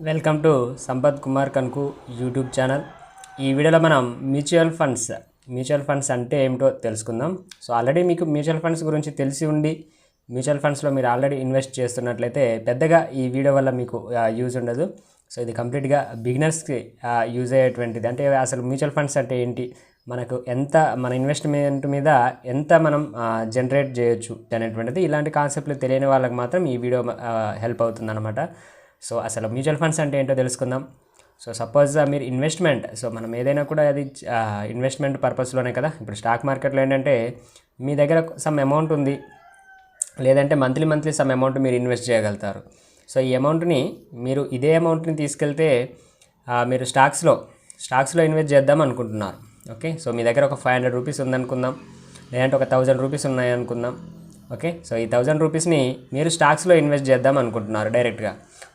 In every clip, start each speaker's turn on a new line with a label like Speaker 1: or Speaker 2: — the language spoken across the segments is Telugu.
Speaker 1: వెల్కమ్ టు సంపత్ కుమార్ కన్కు యూట్యూబ్ ఛానల్. ఈ వీడియోలో మనం మ్యూచువల్ ఫండ్స్ అంటే ఏమిటో తెలుసుకుందాం. సో ఆల్రెడీ మీకు మ్యూచువల్ ఫండ్స్ గురించి తెలిసి ఉండి మ్యూచువల్ ఫండ్స్లో మీరు ఆల్రెడీ ఇన్వెస్ట్ చేస్తున్నట్లయితే పెద్దగా ఈ వీడియో వల్ల మీకు యూజ్ ఉండదు. సో ఇది కంప్లీట్గా బిగినర్స్కి యూజ్ అయ్యేటువంటిది. అంటే అసలు మ్యూచువల్ ఫండ్స్ అంటే ఏంటి, మనకు ఎంత మన ఇన్వెస్ట్మెంట్ మీద ఎంత మనం జనరేట్ చేయొచ్చు అనేటువంటిది, ఇలాంటి కాన్సెప్ట్లు తెలియని వాళ్ళకి మాత్రం ఈ వీడియో హెల్ప్ అవుతుంది అనమాట. సో అసలు మ్యూచువల్ ఫండ్స్ అంటే ఏంటో తెలుసుకుందాం. సో సపోజ్ మీరు ఇన్వెస్ట్మెంట్, సో మనం ఏదైనా కూడా అది ఇన్వెస్ట్మెంట్ పర్పస్లోనే కదా. ఇప్పుడు స్టాక్ మార్కెట్లో ఏంటంటే మీ దగ్గర సమ్ అమౌంట్ ఉంది, లేదంటే మంత్లీ సమ్ అమౌంట్ మీరు ఇన్వెస్ట్ చేయగలుగుతారు. సో ఈ అమౌంట్ని మీరు ఇదే అమౌంట్ని తీసుకెళ్తే మీరు స్టాక్స్లో ఇన్వెస్ట్ చేద్దాం అనుకుంటున్నారు. ఓకే, సో మీ దగ్గర ఒక 500 రూపీస్ ఉందనుకుందాం, లేదంటే ఒక 1000 రూపీస్ ఉన్నాయి అనుకుందాం. ఓకే, సో ఈ 1000 రూపీస్ని మీరు స్టాక్స్లో ఇన్వెస్ట్ చేద్దాం అనుకుంటున్నారు డైరెక్ట్గా.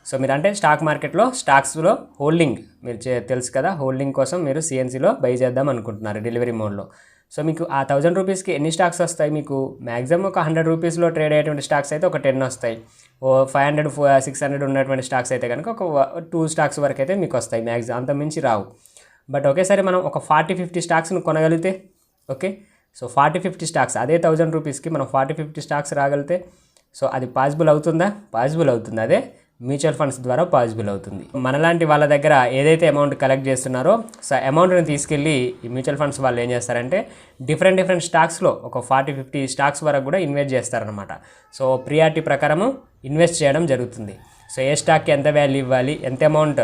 Speaker 1: సో మీరు అంటే స్టాక్ మార్కెట్లో స్టాక్స్లో హోల్డింగ్ మీరు తెలుసు కదా, హోల్డింగ్ కోసం మీరు సిఎన్సీలో బై చేద్దాం అనుకుంటున్నారు డెలివరీ మోడ్లో. సో మీకు ఆ 1000 రూపీస్కి ఎన్ని స్టాక్స్ వస్తాయి? మీకు మ్యాక్సిమం ఒక 100 రూపీస్లో ట్రేడ్ అయ్యేటువంటి స్టాక్స్ అయితే ఒక 10 వస్తాయి. 500 600 ఉన్నటువంటి స్టాక్స్ అయితే కనుక ఒక 2 స్టాక్స్ వరకు అయితే మీకు వస్తాయి, మ్యాక్సిమం అంత మించి రావు. బట్ ఒకేసారి మనం ఒక 40-50 స్టాక్స్ను కొనగలిగితే, ఓకే, సో 40-50 స్టాక్స్ అదే 1000 రూపీస్కి మనం 40-50 స్టాక్స్ రాగలిగితే, సో అది పాసిబుల్ అవుతుందా? పాసిబుల్ అవుతుంది. అదే మ్యూచువల్ ఫండ్స్ ద్వారా పాసిబుల్ అవుతుంది. మనలాంటి వాళ్ళ దగ్గర ఏదైతే అమౌంట్ కలెక్ట్ చేస్తున్నారో, సో అమౌంట్ని తీసుకెళ్ళి ఈ మ్యూచువల్ ఫండ్స్ వాళ్ళు ఏం చేస్తారంటే డిఫరెంట్ స్టాక్స్లో ఒక 40-50 స్టాక్స్ వరకు కూడా ఇన్వెస్ట్ చేస్తారనమాట. సో ప్రియారిటీ ప్రకారము ఇన్వెస్ట్ చేయడం జరుగుతుంది. సో ఏ స్టాక్కి ఎంత వాల్యూ ఇవ్వాలి, ఎంత అమౌంట్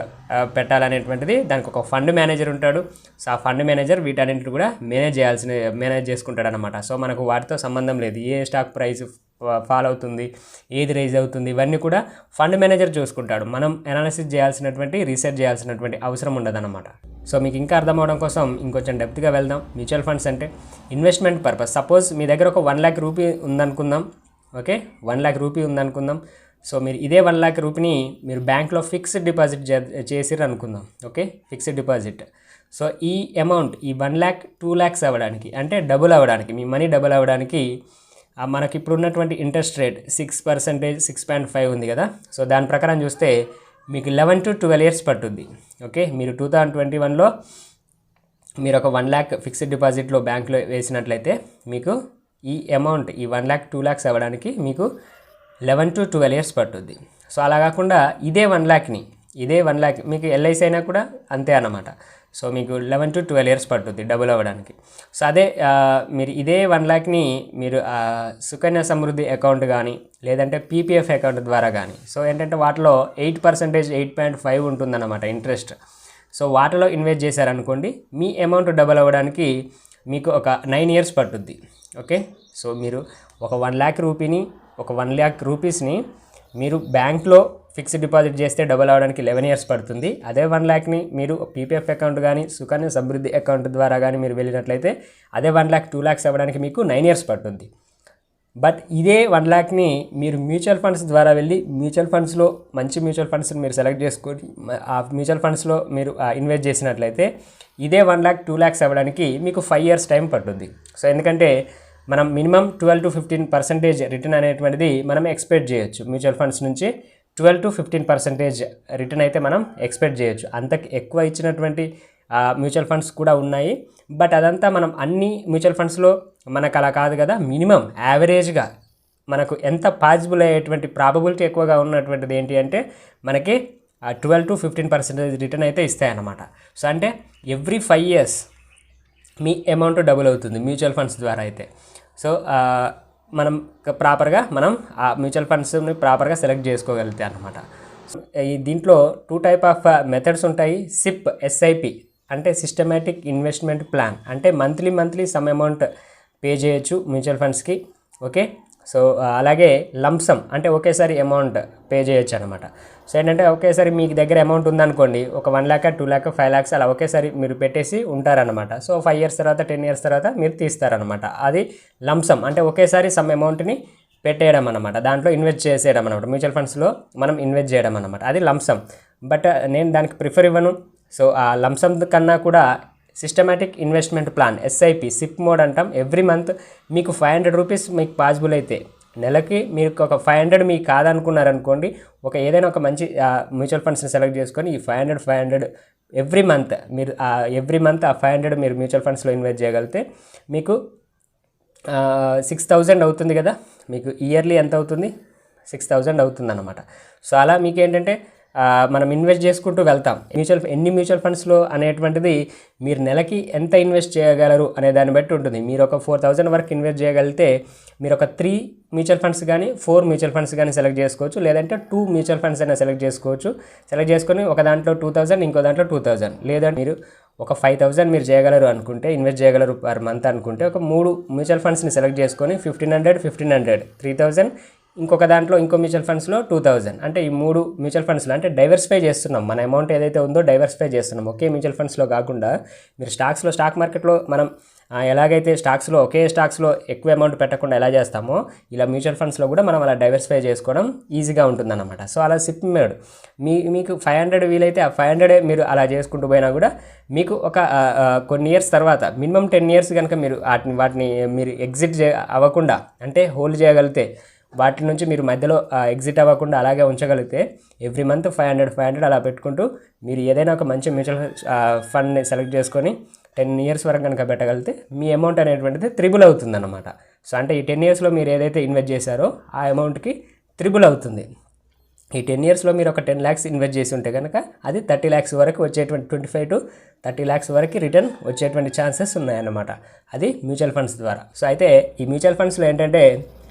Speaker 1: పెట్టాలనేటువంటిది దానికి ఒక ఫండ్ మేనేజర్ ఉంటాడు. సో ఆ ఫండ్ మేనేజర్ వీటన్నింటిని కూడా మేనేజ్ చేసుకుంటాడు అనమాట. సో మనకు వాటితో సంబంధం లేదు, ఏ స్టాక్ ప్రైస్ ఫాల్ అవుతుంది, ఏది రైజ్ అవుతుంది, ఇవన్నీ కూడా ఫండ్ మేనేజర్ చూసుకుంటాడు. మనం అనాలిసిస్ చేయాల్సినటువంటి, రీసెర్చ్ చేయాల్సినటువంటి అవసరం ఉండదన్నమాట. సో మీకు ఇంకా అర్థం అవడం కోసం ఇంకొంచెం డెప్త్గా వెళ్దాం. మ్యూచువల్ ఫండ్స్ అంటే ఇన్వెస్ట్మెంట్ పర్పస్. సపోజ్ మీ దగ్గర ఒక 1 lakh రూపీ ఉందనుకుందాం. ఓకే, 1 lakh రూపీ ఉందనుకుందాం. సో మీరు ఇదే 1 lakh రూపీని మీరు బ్యాంక్లో ఫిక్స్డ్ డిపాజిట్ చేసిర్రు అనుకుందాం. Okay, fixed deposit. సో ఈ అమౌంట్ ఈ 1 lakh 2 lakhs అవ్వడానికి, అంటే డబుల్ అవ్వడానికి, మీ మనీ డబుల్ అవ్వడానికి మనకి ఇప్పుడు ఉన్నటువంటి ఇంట్రెస్ట్ రేట్ 6%, 6.5 ఉంది కదా. సో దాని ప్రకారం చూస్తే మీకు 11 to 12 years పట్టుద్ది. ఓకే, మీరు 2021లో మీరు ఒక 1 lakh ఫిక్స్డ్ డిపాజిట్లో బ్యాంక్లో వేసినట్లయితే మీకు ఈ అమౌంట్ ఈ 1 lakh 2 lakhs అవ్వడానికి మీకు 11 to 12 years పట్టుద్ది. సో అలా కాకుండా ఇదే 1 lakh మీకు ఎల్ఐసి అయినా కూడా అంతే అన్నమాట. సో మీకు 11 to 12 years పట్టుద్ది డబుల్ అవ్వడానికి. సో అదే మీరు ఇదే 1 lakhని మీరు సుకన్య సమృద్ధి అకౌంట్ కానీ, లేదంటే పీపీఎఫ్ అకౌంట్ ద్వారా కానీ, సో ఏంటంటే వాటిలో 8%, 8.5 ఉంటుందన్నమాట ఇంట్రెస్ట్. సో వాటిలో ఇన్వెస్ట్ చేశారనుకోండి, మీ అమౌంట్ డబుల్ అవ్వడానికి మీకు ఒక 9 years పట్టుద్ది. ఓకే, సో మీరు ఒక 1 lakh రూపీని, ఒక 1 lakh రూపీస్ని మీరు బ్యాంక్లో ఫిక్స్డ్ డిపాజిట్ చేస్తే డబుల్ అవ్వడానికి 11 years పడుతుంది. అదే 1 lakhని మీరు పీపీఎఫ్ అకౌంట్ కానీ, సుకన్య సమృద్ధి అకౌంట్ ద్వారా కానీ మీరు వెళ్ళినట్లయితే అదే 1 lakh 2 lakhs అవ్వడానికి మీకు 9 years పడుతుంది. బట్ ఇదే 1 lakhని మీరు మ్యూచువల్ ఫండ్స్ ద్వారా వెళ్ళి మ్యూచువల్ ఫండ్స్లో మంచి మ్యూచువల్ ఫండ్స్ని మీరు సెలెక్ట్ చేసుకొని ఆ మ్యూచువల్ ఫండ్స్లో మీరు ఇన్వెస్ట్ చేసినట్లయితే ఇదే 1 lakh 2 lakhs అవ్వడానికి మీకు 5 years టైం పడుతుంది. సో ఎందుకంటే మనం మినిమం 12 to 15% రిటర్న్ అనేటువంటిది మనం ఎక్స్పెక్ట్ చేయొచ్చు. మ్యూచువల్ ఫండ్స్ నుంచి 12 to 15% రిటర్న్ అయితే మనం ఎక్స్పెక్ట్ చేయొచ్చు. అంత ఎక్కువ ఇచ్చినటువంటి మ్యూచువల్ ఫండ్స్ కూడా ఉన్నాయి. బట్ అదంతా మనం అన్ని మ్యూచువల్ ఫండ్స్లో మనకు అలా కాదు కదా. మినిమం యావరేజ్గా మనకు ఎంత పాసిబుల్ అయ్యేటువంటి ప్రాబబిలిటీ ఎక్కువగా ఉన్నటువంటిది ఏంటి అంటే మనకి 12 to 15% రిటర్న్ అయితే ఇస్తాయన్నమాట. సో అంటే ఎవ్రీ 5 years మీ అమౌంట్ డబుల్ అవుతుంది మ్యూచువల్ ఫండ్స్ ద్వారా అయితే. సో మనం ప్రాపర్గా ఆ మ్యూచువల్ ఫండ్స్ని ప్రాపర్గా సెలెక్ట్ చేసుకోగలిగితే అనమాట. ఈ దీంట్లో 2 type ఆఫ్ మెథడ్స్ ఉంటాయి. SIP అంటే సిస్టమేటిక్ ఇన్వెస్ట్మెంట్ ప్లాన్, అంటే మంత్లీ సమ్ అమౌంట్ పే చేయొచ్చు మ్యూచువల్ ఫండ్స్కి. ఓకే, సో అలాగే లంసమ్ అంటే ఒకేసారి అమౌంట్ పే చేయొచ్చు అనమాట. సో ఏంటంటే ఒకేసారి మీకు దగ్గర అమౌంట్ ఉందనుకోండి, ఒక 1 lakh 2 lakh 5 lakhs అలా ఒకేసారి మీరు పెట్టేసి ఉంటారనమాట. సో 5 years తర్వాత 10 years తర్వాత మీరు తీస్తారనమాట. అది లంసమ్ అంటే ఒకేసారి సమ్ అమౌంట్ని పెట్టేయడం అనమాట, దాంట్లో ఇన్వెస్ట్ చేసేయడం అనమాట. మ్యూచువల్ ఫండ్స్లో మనం ఇన్వెస్ట్ చేయడం అనమాట, అది లంసమ్. బట్ నేను దానికి ప్రిఫర్ ఇవ్వను. సో ఆ లంసమ్ కన్నా కూడా systematic investment plan SIP, SIP mode అంటాం. ఎవ్రీ మంత్ మీకు 500 రూపీస్ మీకు పాసిబుల్ అయితే నెలకి మీరు ఒక 500 మీకు కాదనుకున్నారనుకోండి, ఏదైనా ఒక మంచి మ్యూచువల్ ఫండ్స్ని సెలెక్ట్ చేసుకొని ఈ 500 ఎవ్రీ మంత్ మీరు ఎవ్రీ మంత్ ఆ 500 మీరు మ్యూచువల్ ఫండ్స్లో ఇన్వెస్ట్ చేయగలిగితే మీకు 6,000 అవుతుంది కదా. మీకు ఇయర్లీ ఎంత అవుతుంది? 6,000 అవుతుంది అన్నమాట. సో అలా మీకు ఏంటంటే మనం ఇన్వెస్ట్ చేసుకుంటూ వెళ్తాం. ఎన్ని మ్యూచువల్ ఫండ్స్లో అనేటువంటిది మీరు నెలకి ఎంత ఇన్వెస్ట్ చేయగలరు అనే దాన్ని బట్టి ఉంటుంది. మీరు ఒక 4,000 వరకు ఇన్వెస్ట్ చేయగలిగితే మీరు ఒక 3 మ్యూచువల్ ఫండ్స్ కానీ 4 మ్యూచువల్ ఫండ్స్ కానీ సెలెక్ట్ చేసుకోవచ్చు, లేదంటే 2 మ్యూచువల్ ఫండ్స్ అయినా సెలెక్ట్ చేసుకోవచ్చు. సెలెక్ట్ చేసుకొని ఒక దాంట్లో 2,000, ఇంకో దాంట్లో 2,000, లేదంటే మీరు ఒక 5,000 మీరు చేయగలరు అనుకుంటే, ఇన్వెస్ట్ చేయగలరు పర్ మంత్ అనుకుంటే, ఒక 3 మ్యూచువల్ ఫండ్స్ని సెలెక్ట్ చేసుకొని 1,500, 3,000, ఇంకొక దాంట్లో ఇంకో మ్యూచువల్ ఫండ్స్లో 2,000, అంటే ఈ 3 మ్యూచువల్ ఫండ్స్లో అంటే డైవర్సిఫై చేస్తున్నాం. మన అమౌంట్ ఏదైతే ఉందో డైవర్సిఫై చేస్తున్నాం. ఒకే మ్యూచువల్ ఫండ్స్లో కాకుండా మీరు స్టాక్ మార్కెట్లో మనం ఎలాగైతే ఒకే స్టాక్స్లో ఎక్కువ అమౌంట్ పెట్టకుండా ఎలా చేస్తామో, ఇలా మ్యూచువల్ ఫండ్స్లో కూడా మనం అలా డైవర్సిఫై చేసుకోవడం ఈజీగా ఉంటుందన్నమాట. సో అలా సింపుల్. మీకు 500 వీలైతే ఆ 500 మీరు అలా చేసుకుంటూ పోయినా కూడా మీకు ఒక కొన్ని ఇయర్స్ తర్వాత, మినిమం 10 ఇయర్స్ కనుక మీరు వాటిని మీరు ఎగ్జిట్ అవ్వకుండా, అంటే హోల్డ్ చేయగలిగితే, వాటి నుంచి మీరు మధ్యలో ఎగ్జిట్ అవ్వకుండా అలాగే ఉంచగలిగితే, ఎవ్రీ మంత్ 500 అలా పెట్టుకుంటూ మీరు ఏదైనా ఒక మంచి మ్యూచువల్ ఫండ్ని సెలెక్ట్ చేసుకొని 10 ఇయర్స్ వరకు కనుక పెట్టగలిగితే మీ అమౌంట్ అనేటువంటిది త్రిబుల్ అవుతుందన్నమాట. సో అంటే ఈ 10 ఇయర్స్లో మీరు ఏదైతే ఇన్వెస్ట్ చేశారో ఆ అమౌంట్కి త్రిబుల్ అవుతుంది. ఈ 10 ఇయర్స్లో మీరు ఒక 10 lakhs ఇన్వెస్ట్ చేసి ఉంటే కనుక అది 30 lakhs వరకు వచ్చేటువంటి 25 to 30 lakhs వరకు రిటర్న్ వచ్చేటువంటి ఛాన్సెస్ ఉన్నాయన్నమాట, అది మ్యూచువల్ ఫండ్స్ ద్వారా. సో అయితే ఈ మ్యూచువల్ ఫండ్స్లో ఏంటంటే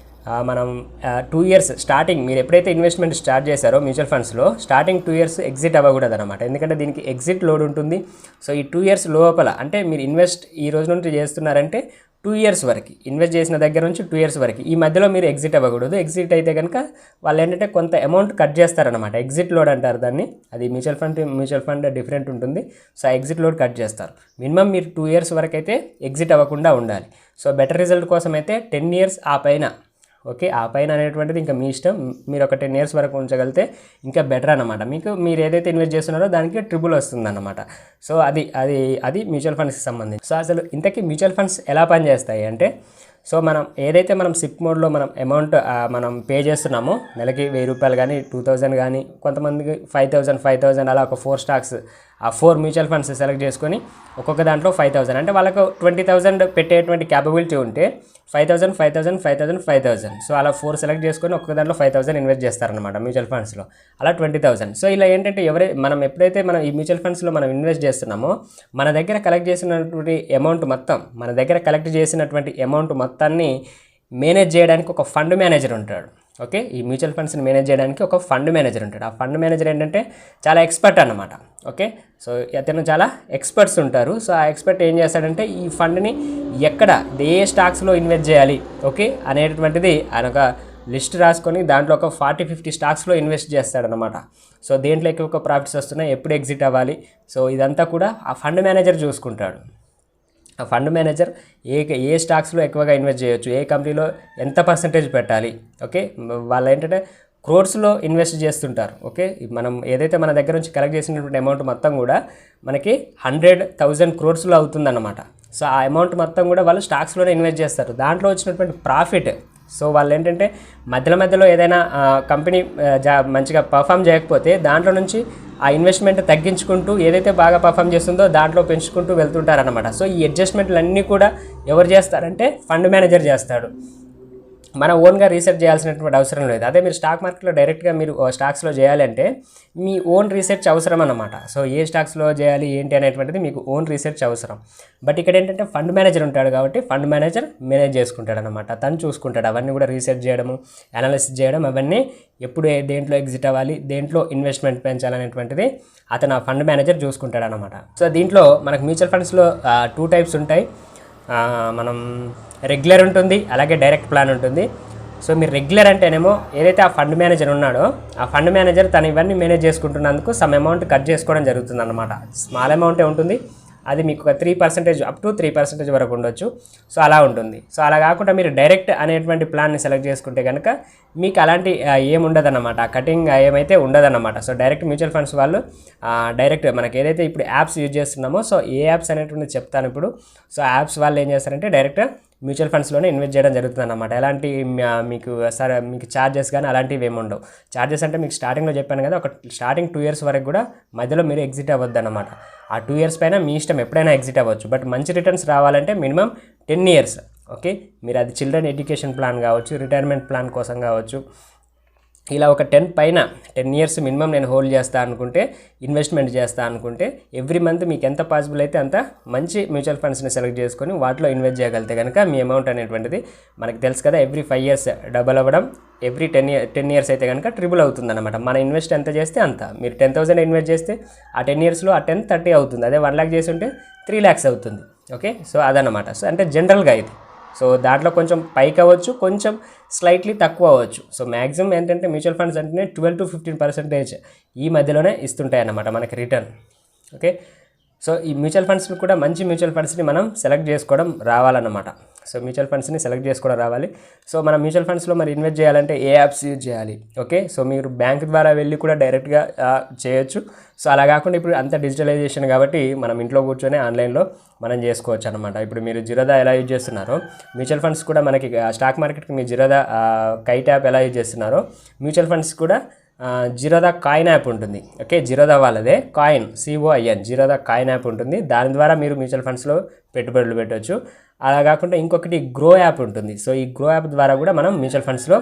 Speaker 1: మనం 2 years స్టార్టింగ్ మీరు ఎప్పుడైతే ఇన్వెస్ట్మెంట్ స్టార్ట్ చేశారో మ్యూచువల్ ఫండ్స్లో స్టార్టింగ్ 2 years ఎగ్జిట్ అవ్వకూడదు అనమాట. ఎందుకంటే దీనికి ఎగ్జిట్ లోడ్ ఉంటుంది. సో ఈ 2 years లోపల, అంటే మీరు ఇన్వెస్ట్ ఈ రోజు నుండి చేస్తున్నారంటే 2 years వరకు, ఇన్వెస్ట్ చేసిన దగ్గర నుంచి 2 years వరకు, ఈ మధ్యలో మీరు ఎగ్జిట్ అవ్వకూడదు. ఎగ్జిట్ అయితే కనుక వాళ్ళు ఏంటంటే కొంత అమౌంట్ కట్ చేస్తారనమాట. ఎగ్జిట్ లోడ్ అంటారు దాన్ని. అది మ్యూచువల్ ఫండ్ డిఫరెంట్ ఉంటుంది. సో ఆ ఎగ్జిట్ లోడ్ కట్ చేస్తారు. మినిమం మీరు 2 years వరకు అయితే ఎగ్జిట్ అవ్వకుండా ఉండాలి. సో బెటర్ రిజల్ట్ కోసం అయితే 10 years ఆ పైన, ఓకే, ఆ పైన అనేటువంటిది ఇంకా మీ ఇష్టం. మీరు ఒక 10 years వరకు ఉంచగలిగితే ఇంకా బెటర్ అనమాట. మీరు ఏదైతే ఇన్వెస్ట్ చేస్తున్నారో దానికి ట్రిపుల్ వస్తుంది అనమాట. సో అది మ్యూచువల్ ఫండ్స్కి సంబంధించి. సో అసలు ఇంతకీ మ్యూచువల్ ఫండ్స్ ఎలా పనిచేస్తాయి అంటే, సో మనం సిప్ మోడ్లో అమౌంట్ మనం పే చేస్తున్నామో, నెలకి 1,000 రూపాయలు కానీ 2,000 కానీ, కొంతమందికి 5,000 అలా ఒక 4 స్టాక్స్, ఆ 4 మ్యూచువల్ ఫండ్స్ సెలెక్ట్ చేసుకొని ఒక్కొక్క దాంట్లో 5,000, అంటే వాళ్ళకు 20,000 పెట్టేటువంటి క్యాపబిలిటీ ఉంటే 5,000. సో అలా 4 సెలెక్ట్ చేసుకొని ఒక్కొక్క దాంట్లో 5,000 ఇన్వెస్ట్ చేస్తారనమాట మ్యూచువల్ ఫండ్స్లో. అలా 20,000. సో ఇలా ఏంటంటే ఎప్పుడైతే మనం ఈ మ్యూచువల్ ఫండ్స్లో మనం ఇన్వెస్ట్ చేస్తున్నామో, మన దగ్గర కలెక్ట్ చేసినటువంటి అమౌంట్ మొత్తాన్ని మేనేజ్ చేయడానికి ఒక ఫండ్ మేనేజర్ ఉంటాడు. ఓకే, ఈ మ్యూచువల్ ఫండ్స్ని మేనేజ్ చేయడానికి ఒక ఫండ్ మేనేజర్ ఉంటాడు. ఆ ఫండ్ మేనేజర్ ఏంటంటే చాలా ఎక్స్పర్ట్ అన్నమాట. ఓకే, సో అతను చాలా ఎక్స్పర్ట్స్ ఉంటారు. సో ఆ ఎక్స్పర్ట్ ఏం చేస్తాడంటే ఈ ఫండ్ని ఎక్కడ ఏ స్టాక్స్లో ఇన్వెస్ట్ చేయాలి, ఓకే, అనేటువంటిది ఆయన ఒక లిస్ట్ రాసుకొని దాంట్లో ఒక 40-50 స్టాక్స్లో ఇన్వెస్ట్ చేస్తాడనమాట. సో దేంట్లో ఎక్కువ ప్రాఫిట్స్ వస్తున్నాయి, ఎప్పుడు ఎగ్జిట్ అవ్వాలి, సో ఇదంతా కూడా ఆ ఫండ్ మేనేజర్ చూసుకుంటాడు. ఆ ఫండ్ మేనేజర్ ఏ స్టాక్స్లో ఎక్కువగా ఇన్వెస్ట్ చేయొచ్చు, ఏ కంపెనీలో ఎంత పర్సంటేజ్ పెట్టాలి, ఓకే, వాళ్ళు ఏంటంటే క్రోర్స్లో ఇన్వెస్ట్ చేస్తుంటారు. ఓకే, మనం ఏదైతే మన దగ్గర నుంచి కలెక్ట్ చేసినటువంటి అమౌంట్ మొత్తం కూడా మనకి 100,000 crores అవుతుందన్నమాట. సో ఆ అమౌంట్ మొత్తం కూడా వాళ్ళు స్టాక్స్లోనే ఇన్వెస్ట్ చేస్తారు. దాంట్లో వచ్చినటువంటి ప్రాఫిట్, సో వాళ్ళు ఏంటంటే మధ్యలో ఏదైనా కంపెనీ మంచిగా పర్ఫామ్ చేయకపోతే దాంట్లో నుంచి ఆ ఇన్వెస్ట్మెంట్ తగ్గించుకుంటూ ఏదైతే బాగా పర్ఫామ్ చేస్తుందో దాంట్లో పెంచుకుంటూ వెళ్తుంటారనమాట. సో ఈ అడ్జస్ట్మెంట్లు అన్నీ కూడా ఎవరు చేస్తారంటే ఫండ్ మేనేజర్ చేస్తాడు. మన ఓన్గా రీసెర్చ్ చేయాల్సినటువంటి అవసరం లేదు. అదే మీరు స్టాక్ మార్కెట్లో డైరెక్ట్గా మీరు స్టాక్స్లో చేయాలంటే మీ ఓన్ రీసెర్చ్ అవసరం అన్నమాట. సో ఏ స్టాక్స్లో చేయాలి ఏంటి అనేటువంటిది మీకు ఓన్ రీసెర్చ్ అవసరం. బట్ ఇక్కడ ఏంటంటే ఫండ్ మేనేజర్ ఉంటాడు కాబట్టి ఫండ్ మేనేజర్ మేనేజ్ చేసుకుంటాడు అనమాట. తను చూసుకుంటాడు అవన్నీ కూడా, రీసెర్చ్ చేయడము, అనాలిసిస్ చేయడం, అవన్నీ ఎప్పుడు దేంట్లో ఎగ్జిట్ అవ్వాలి, దేంట్లో ఇన్వెస్ట్మెంట్ పెంచాలనేటువంటిది అతను ఆ ఫండ్ మేనేజర్ చూసుకుంటాడు అనమాట. సో దీంట్లో మనకు మ్యూచువల్ ఫండ్స్లో 2 types ఉంటాయి. మనం రెగ్యులర్ ఉంటుంది, అలాగే డైరెక్ట్ ప్లాన్ ఉంటుంది. సో మీరు రెగ్యులర్ అంటేనేమో ఏదైతే ఆ ఫండ్ మేనేజర్ ఉన్నాడో ఆ ఫండ్ మేనేజర్ తను ఇవన్నీ మేనేజ్ చేసుకుంటున్నందుకు సమ్ అమౌంట్ కట్ చేసుకోవడం జరుగుతుంది అనమాట. స్మాల్ అమౌంటే ఉంటుంది, అది మీకు ఒక 3% అప్ టు 3% వరకు ఉండొచ్చు. సో అలా ఉంటుంది. సో అలా కాకుండా మీరు డైరెక్ట్ అనేటువంటి ప్లాన్ని సెలెక్ట్ చేసుకుంటే కనుక మీకు అలాంటి ఏముండదన్నమాట, కటింగ్ ఏమైతే ఉండదన్నమాట. సో డైరెక్ట్ మ్యూచువల్ ఫండ్స్ వాళ్ళు డైరెక్ట్ మనకి ఏదైతే ఇప్పుడు యాప్స్ యూజ్ చేస్తున్నామో, సో ఏ యాప్స్ అనేటువంటి చెప్తాను ఇప్పుడు. సో యాప్స్ వాళ్ళు ఏం చేస్తారంటే డైరెక్ట్ మ్యూచువల్ ఫండ్స్లోనే ఇన్వెస్ట్ చేయడం జరుగుతుంది అన్నమాట. ఎలాంటి మీకు ఛార్జెస్ కానీ అలాంటివి ఏమి ఉండవు. ఛార్జెస్ అంటే మీకు స్టార్టింగ్లో చెప్పాను కదా, ఒక స్టార్టింగ్ 2 years వరకు కూడా మధ్యలో మీరు ఎగ్జిట్ అవ్వద్దు అన్నమాట. ఆ 2 years పైన మీ ఇష్టం, ఎప్పుడైనా ఎగ్జిట్ అవ్వచ్చు. బట్ మంచి రిటర్న్స్ రావాలంటే మినిమం 10 years. ఓకే, మీరు అది చిల్డ్రన్ ఎడ్యుకేషన్ ప్లాన్ కావచ్చు, రిటైర్మెంట్ ప్లాన్ కోసం కావచ్చు, ఇలా ఒక 10 years మినిమం నేను హోల్డ్ చేస్తా అనుకుంటే, ఇన్వెస్ట్మెంట్ చేస్తా అనుకుంటే, ఎవ్రీ మంత్ మీకు ఎంత పాసిబుల్ అయితే అంత మంచి మ్యూచువల్ ఫండ్స్ని సెలెక్ట్ చేసుకొని వాటిలో ఇన్వెస్ట్ చేయగలిగితే కనుక మీ అమౌంట్ అనేటువంటిది మనకు తెలుసు కదా, ఎవ్రీ 5 years డబల్ అవ్వడం, ఎవ్రీ 10 years అయితే కనుక ట్రిపుల్ అవుతుంది అనమాట. మన ఇన్వెస్ట్ ఎంత చేస్తే అంత. మీరు 10,000 ఇన్వెస్ట్ చేస్తే ఆ 10 yearsలో ఆ 10 30 అవుతుంది. అదే 1 lakh చేసి ఉంటే 3 lakhs అవుతుంది. ఓకే, సో అదనమాట. సో అంటే జనరల్గా ఇది. సో దాంట్లో కొంచెం పైకి అవ్వచ్చు, కొంచెం స్లైట్లీ తక్కువ అవ్వచ్చు. సో మ్యాక్సిమం ఏంటంటే మ్యూచువల్ ఫండ్స్ అంటేనే 12 to 15% ఈ మధ్యలోనే ఇస్తుంటాయి అన్నమాట మనకి రిటర్న్. ఓకే, సో ఈ మ్యూచువల్ ఫండ్స్ని కూడా మంచి మ్యూచువల్ ఫండ్స్ని మనం సెలెక్ట్ చేసుకోవడం రావాలన్నమాట. సో మ్యూచువల్ ఫండ్స్ని సెలెక్ట్ చేసుకోవడం రావాలి. సో మనం మ్యూచువల్ ఫండ్స్లో మరి ఇన్వెస్ట్ చేయాలంటే ఏ యాప్స్ యూజ్ చేయాలి? ఓకే, సో మీరు బ్యాంక్ ద్వారా వెళ్ళి కూడా డైరెక్ట్గా చేయొచ్చు. సో అలా కాకుండా ఇప్పుడు అంత డిజిటలైజేషన్ కాబట్టి మనం ఇంట్లో కూర్చొని ఆన్లైన్లో మనం చేసుకోవచ్చు అనమాట. ఇప్పుడు మీరు జిరోదా ఎలా యూజ్ చేస్తున్నారో, మ్యూచువల్ ఫండ్స్ కూడా మనకి స్టాక్ మార్కెట్కి మీ జిరోదా కైట్ యాప్ ఎలా యూజ్ చేస్తున్నారో, మ్యూచువల్ ఫండ్స్ కూడా జిరోదా కాయిన్ యాప్ ఉంటుంది. ఓకే, జిరోదా వాళ్ళదే coin, COIN, Zerodha coin app ఉంటుంది. దాని ద్వారా మీరు మ్యూచువల్ ఫండ్స్లో పెట్టుబడులు పెట్టవచ్చు. అలా కాకుండా ఇంకొకటి గ్రో యాప్ ఉంటుంది. సో ఈ గ్రో యాప్ ద్వారా కూడా మనం మ్యూచువల్ ఫండ్స్లో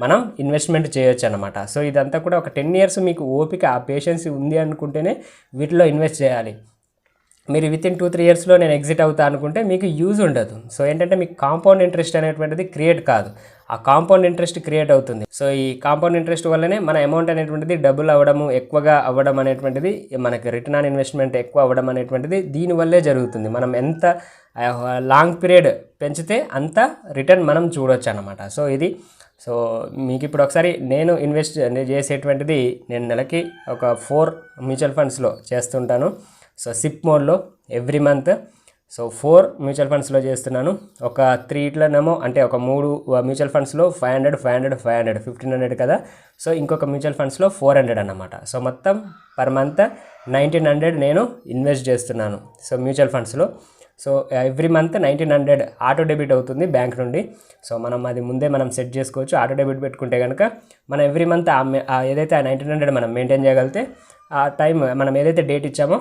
Speaker 1: మనం ఇన్వెస్ట్మెంట్ చేయొచ్చు అనమాట. సో ఇదంతా కూడా ఒక 10 years మీకు ఓపిక, ఆ పేషెన్స్ ఉంది అనుకుంటేనే వీటిలో ఇన్వెస్ట్ చేయాలి. మీరు వితిన్ 2-3 yearsలో నేను ఎగ్జిట్ అవుతా అనుకుంటే మీకు యూజ్ ఉండదు. సో ఏంటంటే మీకు కాంపౌండ్ ఇంట్రెస్ట్ అనేటువంటిది క్రియేట్ కాదు, ఆ కాంపౌండ్ ఇంట్రెస్ట్ క్రియేట్ అవుతుంది. సో ఈ కాంపౌండ్ ఇంట్రెస్ట్ వల్లనే మన అమౌంట్ అనేటువంటిది డబుల్ అవ్వడము, ఎక్కువగా అవ్వడం అనేటువంటిది, మనకి రిటర్న్ ఆన్ ఇన్వెస్ట్మెంట్ ఎక్కువ అవ్వడం అనేటువంటిది దీనివల్లే జరుగుతుంది. మనం ఎంత లాంగ్ పీరియడ్ పెంచితే అంత రిటర్న్ మనం చూడవచ్చు అన్నమాట. సో ఇది. సో మీకు ఇప్పుడు ఒకసారి నేను ఇన్వెస్ట్ చేసేటువంటిది, నేను నెలకి ఒక 4 మ్యూచువల్ ఫండ్స్లో చేస్తుంటాను. సో సిప్ మోడ్లో ఎవ్రీ మంత్. సో 4 మ్యూచువల్ ఫండ్స్లో చేస్తున్నాను. ఒక 3 ఇట్లనేమో అంటే ఒక 3 మ్యూచువల్ ఫండ్స్లో 500 1500 కదా. సో ఇంకొక మ్యూచువల్ ఫండ్స్లో 400 అన్నమాట. సో మొత్తం పర్ మంత్ 1900 నేను ఇన్వెస్ట్ చేస్తున్నాను సో మ్యూచువల్ ఫండ్స్లో. So every month 1900 auto debit అవుతుంది బ్యాంక్ నుండి. సో మనం అది ముందే మనం సెట్ చేసుకోవచ్చు. ఆటో డెబిట్ పెట్టుకుంటే కనుక మనం ఎవ్రీ మంత్ ఏదైతే ఆ 1900 మనం మెయింటైన్ చేయగలిగితే, ఆ టైం మనం ఏదైతే డేట్ ఇచ్చామో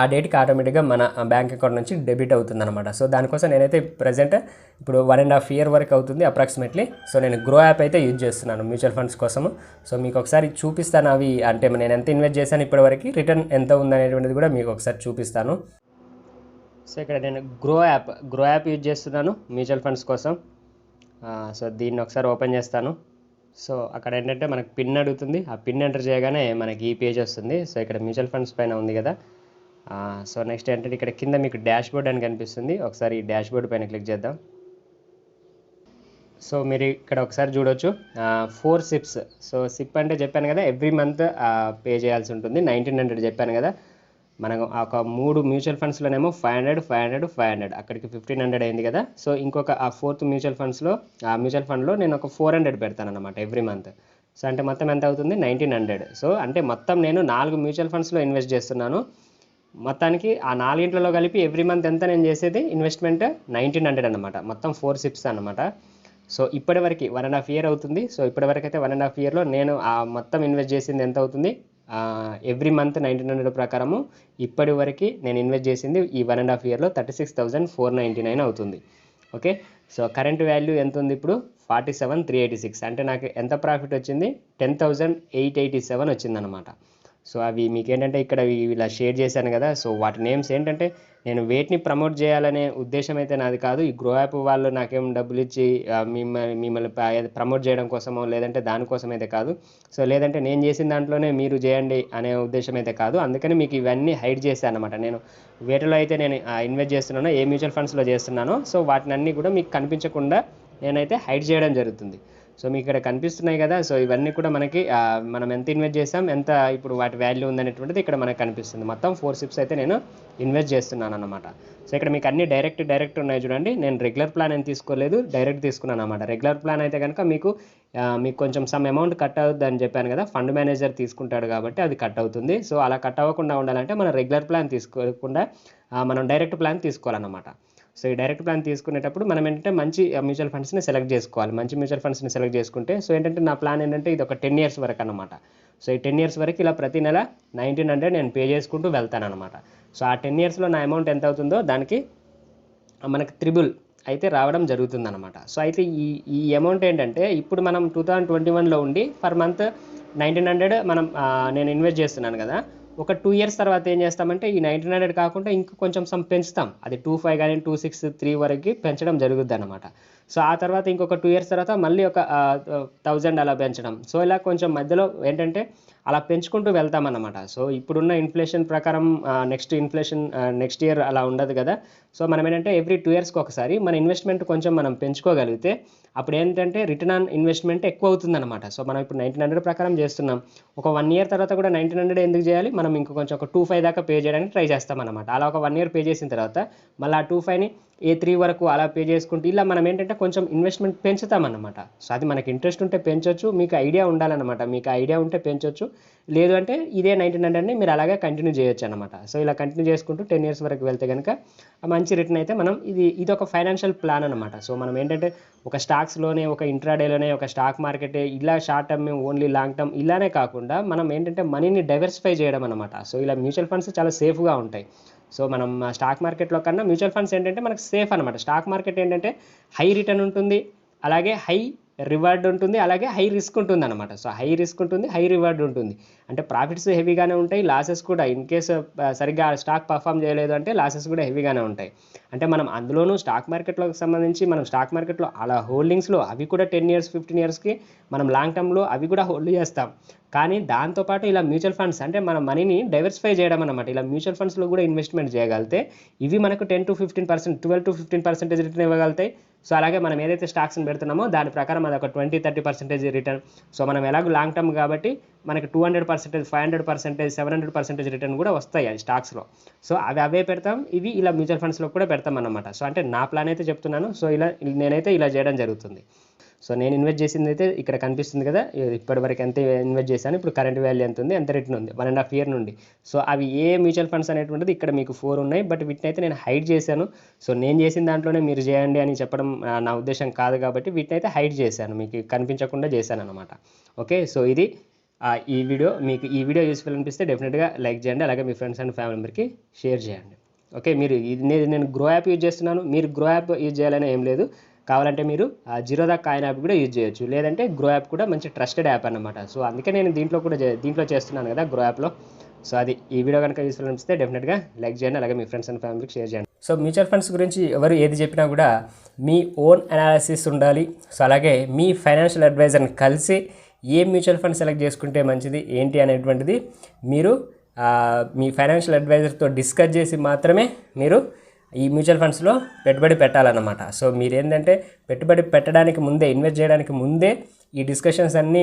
Speaker 1: ఆ డేట్కి ఆటోమేటిక్గా మన బ్యాంక్ అకౌంట్ నుంచి డెబిట్ అవుతుందన్నమాట. సో దానికోసం నేనైతే ప్రజెంట్ ఇప్పుడు 1.5 year వరకు అవుతుంది అప్రాక్సిమేట్లీ. సో నేను గ్రో యాప్ అయితే యూజ్ చేస్తున్నాను మ్యూచువల్ ఫండ్స్ కోసము. సో మీకు ఒకసారి చూపిస్తాను అవి, అంటే నేను ఎంత ఇన్వెస్ట్ చేశాను ఇప్పటివరకు, రిటర్న్ ఎంత ఉందనేటువంటిది కూడా మీకు ఒకసారి చూపిస్తాను. సో ఇక్కడ నేను గ్రో యాప్ యూజ్ చేస్తున్నాను మ్యూచువల్ ఫండ్స్ కోసం. సో దీన్ని ఒకసారి ఓపెన్ చేస్తాను. సో అక్కడ ఏంటంటే మనకు పిన్ అడుగుతుంది. ఆ పిన్ ఎంటర్ చేయగానే మనకి ఈ పేజ్ వస్తుంది. సో ఇక్కడ మ్యూచువల్ ఫండ్స్ పైన ఉంది కదా. సో నెక్స్ట్ ఏంటంటే ఇక్కడ కింద మీకు డాష్ బోర్డ్ అని కనిపిస్తుంది. ఒకసారి ఈ డాష్ బోర్డ్ పైన క్లిక్ చేద్దాం. సో మీరు ఇక్కడ ఒకసారి చూడవచ్చు 4 సిప్స్. సో సిప్ అంటే చెప్పాను కదా, ఎవ్రీ మంత్ పే చేయాల్సి ఉంటుంది. 1900 చెప్పాను కదా. మనం ఒక 3 మ్యూచువల్ ఫండ్స్లోనేమో 500 అక్కడికి 1500 అయింది కదా. సో ఇంకొక ఆ 4th మ్యూచువల్ ఫండ్లో నేను ఒక 400 పెడతాను అనమాట ఎవ్రీ మంత్. సో అంటే మొత్తం ఎంత అవుతుంది? 1900. సో అంటే మొత్తం నేను 4 మ్యూచువల్ ఫండ్స్లో ఇన్వెస్ట్ చేస్తున్నాను. మొత్తానికి ఆ 4 కలిపి ఎవ్రీ మంత్ ఎంత నేను చేసేది ఇన్వెస్ట్మెంట్ 1900 అనమాట. మొత్తం 4 సిప్స్ అనమాట. సో ఇప్పటివరకు 1.5 year అవుతుంది. సో ఇప్పటివరకు అయితే 1.5 yearలో నేను ఆ మొత్తం ఇన్వెస్ట్ చేసింది ఎంత అవుతుంది? ఎవ్రీ మంత్ 1900 ప్రకారము ఇప్పటి వరకు నేను ఇన్వెస్ట్ చేసింది ఈ 1.5 yearలో 36,499 అవుతుంది. ఓకే, సో కరెంట్ వాల్యూ ఎంత ఉంది ఇప్పుడు? 47,386. అంటే నాకు ఎంత ప్రాఫిట్ వచ్చింది? 10,887 వచ్చిందనమాట. సో అవి మీకేంటంటే ఇక్కడ ఇలా షేర్ చేశాను కదా. సో వాటి నేమ్స్ ఏంటంటే నేను వేటిని ప్రమోట్ చేయాలనే ఉద్దేశం అయితే నాది కాదు. ఈ గ్రో యాప్ వాళ్ళు నాకేం డబ్బులు ఇచ్చి మిమ్మల్ని ప్రమోట్ చేయడం కోసమో లేదంటే దానికోసం అయితే కాదు. సో లేదంటే నేను చేసిన దాంట్లోనే మీరు చేయండి అనే ఉద్దేశం అయితే కాదు. అందుకని మీకు ఇవన్నీ హైడ్ చేశాను అనమాట. నేను వేటిలో అయితే నేను ఇన్వెస్ట్ చేస్తున్నానో, ఏ మ్యూచువల్ ఫండ్స్లో చేస్తున్నానో, సో వాటిని అన్నీ కూడా మీకు కనిపించకుండా నేనైతే హైడ్ చేయడం జరుగుతుంది. సో మీకు ఇక్కడ కనిపిస్తున్నాయి కదా. సో ఇవన్నీ కూడా మనకి మనం ఎంత ఇన్వెస్ట్ చేసాం, ఎంత ఇప్పుడు వాటి వాల్యూ ఉందనేటువంటిది ఇక్కడ మనకు కనిపిస్తుంది. మొత్తం 4 సిప్స్ అయితే నేను ఇన్వెస్ట్ చేస్తున్నాను అనమాట. సో ఇక్కడ మీకు అన్ని డైరెక్ట్ ఉన్నాయి చూడండి. నేను రెగ్యులర్ ప్లాన్ ఏం తీసుకోలేదు, డైరెక్ట్ తీసుకున్నాను అనమాట. రెగ్యులర్ ప్లాన్ అయితే కనుక మీకు కొంచెం సమ్ అమౌంట్ కట్ అవుతుంది అని చెప్పాను కదా. ఫండ్ మేనేజర్ తీసుకుంటాడు కాబట్టి అది కట్ అవుతుంది. సో అలా కట్ అవ్వకుండా ఉండాలంటే మనం రెగ్యులర్ ప్లాన్ తీసుకోకుండా మనం డైరెక్ట్ ప్లాన్ తీసుకోవాలన్నమాట. సో ఈ డైరెక్ట్ ప్లాన్ తీసుకునేటప్పుడు మనం ఏంటంటే మంచి మ్యూచువల్ ఫండ్స్ని సెలెక్ట్ చేసుకోవాలి. మంచి మ్యూచువల్ ఫండ్స్ని సెలెక్ట్ చేసుకుంటే సో ఏంటంటే నా ప్లాన్ ఏంటంటే ఇది ఒక 10 years వరకు అనమాట. సో ఈ 10 years వరకు ఇలా ప్రతి నెల 1900 నేను పే చేసుకుంటూ వెళ్తాను అనమాట. సో ఆ 10 yearsలో నా అమౌంట్ ఎంత అవుతుందో దానికి మనకి త్రిబుల్ అయితే రావడం జరుగుతుందన్నమాట. సో అయితే ఈ అమౌంట్ ఏంటంటే ఇప్పుడు మనం 2021లో ఉండి పర్ మంత్ 1900 మనం నేను ఇన్వెస్ట్ చేస్తున్నాను కదా. ఒక 2 years తర్వాత ఏం చేస్తామంటే ఈ 1900 కాకుండా ఇంక కొంచెం పెంచుతాం. అది 25 కానీ 26, 3 వరకు పెంచడం జరుగుద్ది అనమాట. సో ఆ తర్వాత ఇంకొక 2 years తర్వాత మళ్ళీ ఒక 1000 అలా పెంచడం. సో ఇలా కొంచెం మధ్యలో ఏంటంటే అలా పెంచుకుంటూ వెళ్తామన్నమాట. సో ఇప్పుడున్న ఇన్ఫ్లేషన్ ప్రకారం నెక్స్ట్ ఇయర్ అలా ఉండదు కదా. సో మనం ఏంటంటే ఎవ్రీ 2 yearsకి ఒకసారి మన ఇన్వెస్ట్మెంట్ కొంచెం మనం పెంచుకోగలిగితే అప్పుడు ఏంటంటే రిటర్న్ ఆన్ ఇన్వెస్ట్మెంట్ ఎక్కువ అవుతుందన్నమాట. సో మనం ఇప్పుడు 1900 ప్రకారం చేస్తున్నాం. ఒక 1 year తర్వాత కూడా 1900 ఎందుకు చేయాలి, మనం ఇంకో కొంచెం ఒక 25 దాకా పే చేయడానికి ట్రై చేస్తామన్నమాట. అలా ఒక 1 year పే చేసిన తర్వాత మళ్ళీ ఆ 25ని A3 వరకు అలా పే చేసుకుంటూ ఇలా మనం ఏంటంటే కొంచెం ఇన్వెస్ట్మెంట్ పెంచుతామన్నమాట. సో అది మనకి ఇంట్రెస్ట్ ఉంటే పెంచవచ్చు, మీకు ఐడియా ఉండాలన్నమాట. మీకు ఐడియా ఉంటే పెంచవచ్చు, లేదు అంటే ఇదే 1900ని మీరు అలాగే కంటిన్యూ చేయొచ్చు అనమాట. సో ఇలా కంటిన్యూ చేసుకుంటూ 10 years వరకు వెళ్తే కనుక మంచి రిటర్న్ అయితే మనం ఇది ఒక ఫైనాన్షియల్ ప్లాన్ అనమాట. సో మనం ఏంటంటే ఒక స్టాక్స్లోనే, ఒక ఇంట్రాడేలోనే, ఒక స్టాక్ మార్కెట్ ఇలా short term only long term ఇలానే కాకుండా మనం ఏంటంటే మనీని డైవర్సిఫై చేయడం అనమాట. సో ఇలా మ్యూచువల్ ఫండ్స్ చాలా సేఫ్గా ఉంటాయి. సో మనం స్టాక్ మార్కెట్లో కన్నా మ్యూచువల్ ఫండ్స్ ఏంటంటే మనకు సేఫ్ అనమాట. స్టాక్ మార్కెట్ ఏంటంటే హై రిటర్న్ ఉంటుంది, అలాగే హై రివార్డ్ ఉంటుంది, అలాగే హై రిస్క్ ఉంటుంది అనమాట. సో హై రిస్క్ ఉంటుంది, హై రివార్డ్ ఉంటుంది. అంటే ప్రాఫిట్స్ హెవీగానే ఉంటాయి, లాసెస్ కూడా ఇన్ కేసు సరిగ్గా స్టాక్ పర్ఫామ్ చేయలేదు అంటే లాసెస్ కూడా హెవీగానే ఉంటాయి. అంటే మనం అందులోనూ స్టాక్ మార్కెట్లోకి సంబంధించి మనం స్టాక్ మార్కెట్లో అలా హోల్డింగ్స్లో అవి కూడా 10 years 15 yearsకి మనం లాంగ్ టర్మ్లో అవి కూడా హోల్డ్ చేస్తాం. కానీ దాంతోపాటు ఇలా మ్యూచువల్ ఫండ్స్ అంటే మన మనీని డైవర్సిఫై చేయడం అనమాట. ఇలా మ్యూచువల్ ఫండ్స్లో కూడా ఇన్వెస్ట్మెంట్ చేయగలిగితే ఇవి మనకు 10 to 15%, 12 to 15% రిటర్న్ ఇవ్వగలుగుతాయి. సో అలాగే మనం ఏదైతే స్టాక్స్ని పెడుతున్నామో దాని ప్రకారం అది ఒక 20-30% రిటర్న్. సో మనం ఎలాగో లాంగ్ టర్మ్ కాబట్టి మనకి 200%, 500%, 700% రిటర్న్ కూడా వస్తాయి అది స్టాక్స్లో. సో అవే పెడతాం, ఇవి ఇలా మ్యూచువల్ ఫండ్స్లో కూడా పెడతాం అన్నమాట. సో అంటే నా ప్లాన్ అయితే చెప్తున్నాను. సో నేనైతే ఇలా చేయడం జరుగుతుంది. సో నేను ఇన్వెస్ట్ చేసింది అయితే ఇక్కడ కనిపిస్తుంది కదా, ఇప్పటివరకు ఎంత ఇన్వెస్ట్ చేశాను, ఇప్పుడు కరెంట్ వాల్యూ ఎంత ఉంది, ఎంత రిటర్న్ ఉంది 1.5 year నుండి. సో అవి ఏ మ్యూచువల్ ఫండ్స్ అనేటువంటిది ఇక్కడ మీకు 4 ఉన్నాయి. బట్ వీటిని అయితే నేను హైడ్ చేశాను. సో నేను చేసిన దాంట్లోనే మీరు చేయండి అని చెప్పడం నా ఉద్దేశం కాదు కాబట్టి వీటిని అయితే హైడ్ చేశాను, మీకు కనిపించకుండా చేశాను అనమాట. ఓకే, సో ఇది ఈ వీడియో యూస్ఫుల్ అనిపిస్తే డెఫినెట్గా లైక్ చేయండి, అలాగే మీ ఫ్రెండ్స్ అండ్ ఫ్యామిలీ మెంబర్కి షేర్ చేయండి. ఓకే, నేను గ్రో యాప్ యూజ్ చేస్తున్నాను, మీరు గ్రో యాప్ యూజ్ చేయాలని ఏం లేదు. కావాలంటే మీరు జిరోదా కాయిన్ యాప్ కూడా యూజ్ చేయొచ్చు, లేదంటే గ్రో యాప్ కూడా మంచి ట్రస్టెడ్ యాప్ అనమాట. సో అందుకే నేను దీంట్లో చేస్తున్నాను కదా గ్రో యాప్లో. సో అది ఈ వీడియో కనుక యూస్ఫుల్ అనిపిస్తే డెఫినెట్గా లైక్ చేయండి, అలాగే మీ ఫ్రెండ్స్ అండ్ ఫ్యామిలీకి షేర్ చేయండి. సో మ్యూచువల్ ఫండ్స్ గురించి ఎవరు ఏది చెప్పినా కూడా మీ ఓన్ అనాలిసిస్ ఉండాలి. సో అలాగే మీ ఫైనాన్షియల్ అడ్వైజర్ని కలిసి ఏ మ్యూచువల్ ఫండ్ సెలెక్ట్ చేసుకుంటే మంచిది ఏంటి అనేటువంటిది మీరు మీ ఫైనాన్షియల్ అడ్వైజర్తో డిస్కస్ చేసి మాత్రమే మీరు ఈ మ్యూచువల్ ఫండ్స్లో పెట్టుబడి పెట్టాలన్నమాట. సో మీరేంటంటే పెట్టుబడి పెట్టడానికి ముందే, ఇన్వెస్ట్ చేయడానికి ముందే ఈ డిస్కషన్స్ అన్నీ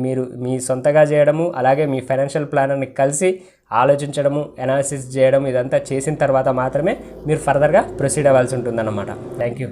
Speaker 1: మీరు మీ సొంతగా చేయడము, అలాగే మీ ఫైనాన్షియల్ ప్లానర్ని కలిసి ఆలోచించడము, అనాలిసిస్ చేయడం, ఇదంతా చేసిన తర్వాత మాత్రమే మీరు ఫర్దర్గా ప్రొసీడ్ అవ్వాల్సి ఉంటుందన్నమాట. Thank you.